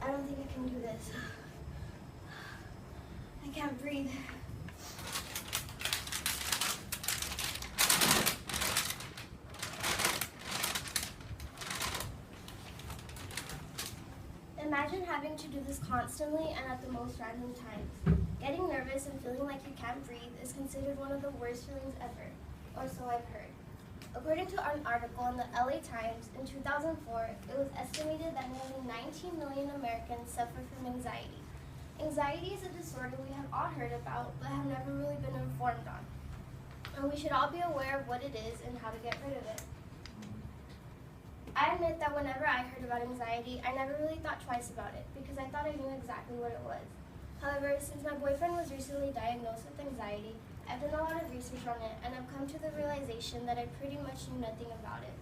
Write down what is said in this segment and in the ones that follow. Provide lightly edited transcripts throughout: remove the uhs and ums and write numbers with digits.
I don't think I can do this. I can't breathe. Imagine having to do this constantly and at the most random times. Getting nervous and feeling like you can't breathe is considered one of the worst feelings ever, or so I've heard. According to an article in the LA Times in 2004, it was estimated that nearly 19 million Americans suffer from anxiety. Anxiety is a disorder we have all heard about, but have never really been informed on. And we should all be aware of what it is and how to get rid of it. I admit that whenever I heard about anxiety, I never really thought twice about it because I thought I knew exactly what it was. However, since my boyfriend was recently diagnosed with anxiety, I've done a lot of research on it and I've come to the realization that I pretty much knew nothing about it.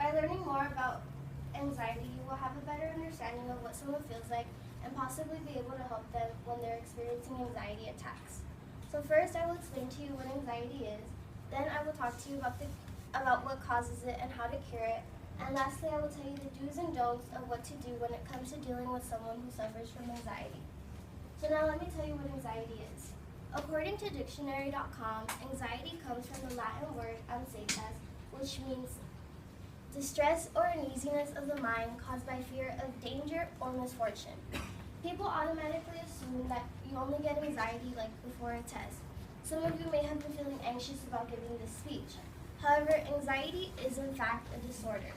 By learning more about anxiety, you will have a better understanding of what someone feels like and possibly be able to help them when they're experiencing anxiety attacks. So first, I will explain to you what anxiety is. Then I will talk to you about what causes it and how to cure it. And lastly, I will tell you the do's and don'ts of what to do when it comes to dealing with someone who suffers from anxiety. So now let me tell you what anxiety is. According to dictionary.com, anxiety comes from the Latin word anxietas, which means distress or uneasiness of the mind caused by fear of danger or misfortune. People automatically assume that you only get anxiety like before a test. Some of you may have been feeling anxious about giving this speech. However, anxiety is in fact a disorder.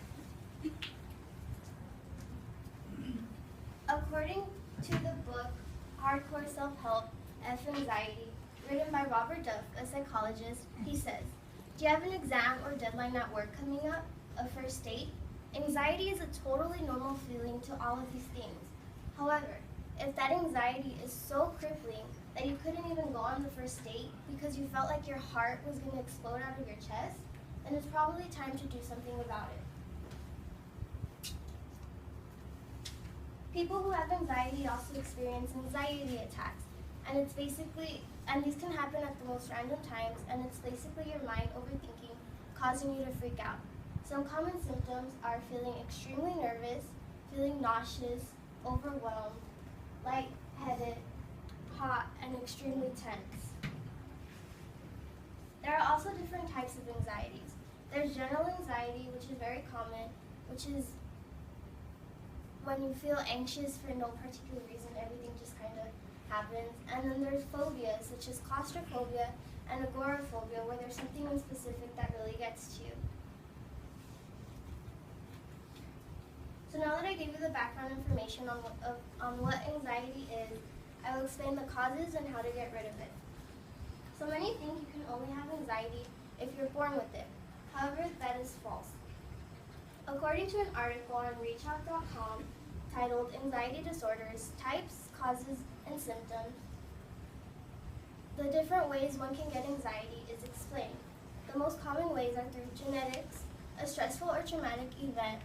According to the book Hardcore Self-Help, F Anxiety, written by Robert Duff, a psychologist, he says, do you have an exam or deadline at work coming up? A first date? Anxiety is a totally normal feeling to all of these things. However, if that anxiety is so crippling that you couldn't even go on the first date because you felt like your heart was going to explode out of your chest, then it's probably time to do something about it. People who have anxiety also experience anxiety attacks, and these can happen at the most random times, and it's basically your mind overthinking, causing you to freak out. Some common symptoms are feeling extremely nervous, feeling nauseous, overwhelmed, lightheaded, hot, and extremely tense. There are also different types of anxieties. There's general anxiety, which is very common, which is when you feel anxious for no particular reason, everything just kind of happens. And then there's phobias, such as claustrophobia and agoraphobia, where there's something in specific that really gets to you. So now that I gave you the background information on what anxiety is, I will explain the causes and how to get rid of it. So many think you can only have anxiety if you're born with it. However, that is false. According to an article on reachout.com titled Anxiety Disorders, Types, Causes, and Symptoms, the different ways one can get anxiety is explained. The most common ways are through genetics, a stressful or traumatic event,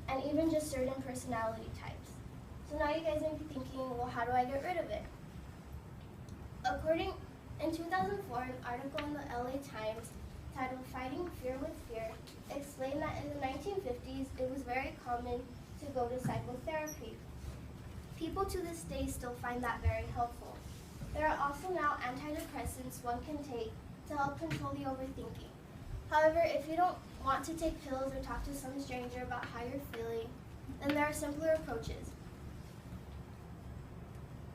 and even just certain personality types. So now you guys may be thinking, well, how do I get rid of it? In 2004, an article in the LA Times titled Fighting Fear with Fear explained that in the 1950s, it was very common to go to psychotherapy. People to this day still find that very helpful. There are also now antidepressants one can take to help control the overthinking. However, if you don't want to take pills or talk to some stranger about how you're feeling, then there are simpler approaches.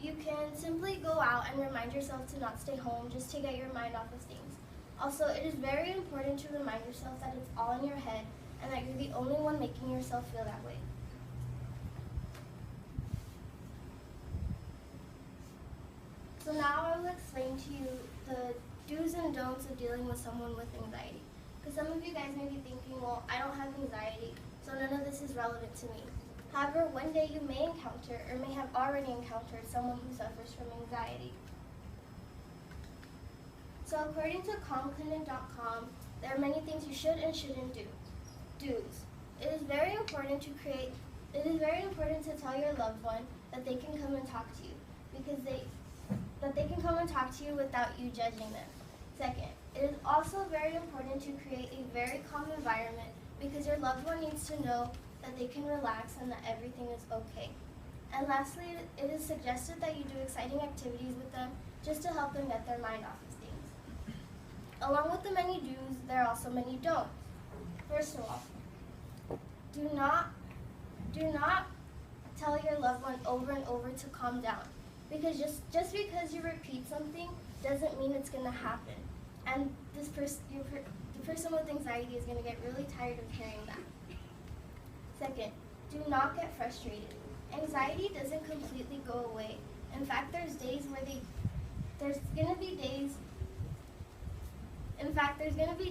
You can simply go out and remind yourself to not stay home just to get your mind off of things. Also, it is very important to remind yourself that it's all in your head and that you're the only one making yourself feel that way. So now I will explain to you the do's and don'ts of dealing with someone with anxiety. Because some of you guys may be thinking, well, I don't have anxiety, so none of this is relevant to me. However, one day you may encounter or may have already encountered someone who suffers from anxiety. So according to calmclinic.com, there are many things you should and shouldn't do. Do's. It is very important to tell your loved one that they can come and talk to you without you judging them. Second, it is also very important to create a very calm environment because your loved one needs to know that they can relax and that everything is okay. And lastly, it is suggested that you do exciting activities with them just to help them get their mind off of things. Along with the many do's, there are also many don'ts. First of all, do not tell your loved one over and over to calm down, because just because you repeat something doesn't mean it's going to happen. And the person with anxiety is going to get really tired of hearing that. Second, do not get frustrated. Anxiety doesn't completely go away. In fact, there's going to be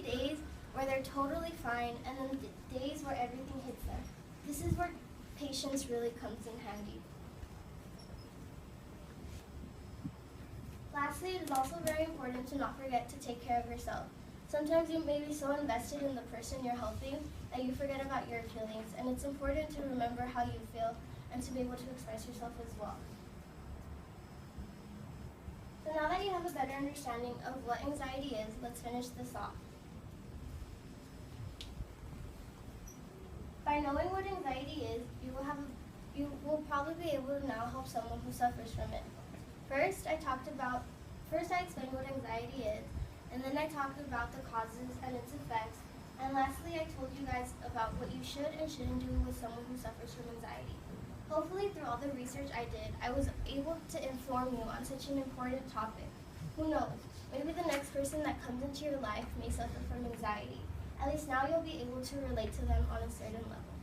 days where they're totally fine, and then days where everything hits them. This is where patience really comes in handy. Lastly, it is also very important to not forget to take care of yourself. Sometimes you may be so invested in the person you're helping that you forget about your feelings, and it's important to remember how you feel and to be able to express yourself as well. So now that you have a better understanding of what anxiety is, let's finish this off. By knowing what anxiety is, you will probably be able to now help someone who suffers from it. First, I explained what anxiety is, and then I talked about the causes and its effects, and lastly, I told you guys about what you should and shouldn't do with someone who suffers from anxiety. Hopefully, through all the research I did, I was able to inform you on such an important topic. Who knows? Maybe the next person that comes into your life may suffer from anxiety. At least now you'll be able to relate to them on a certain level.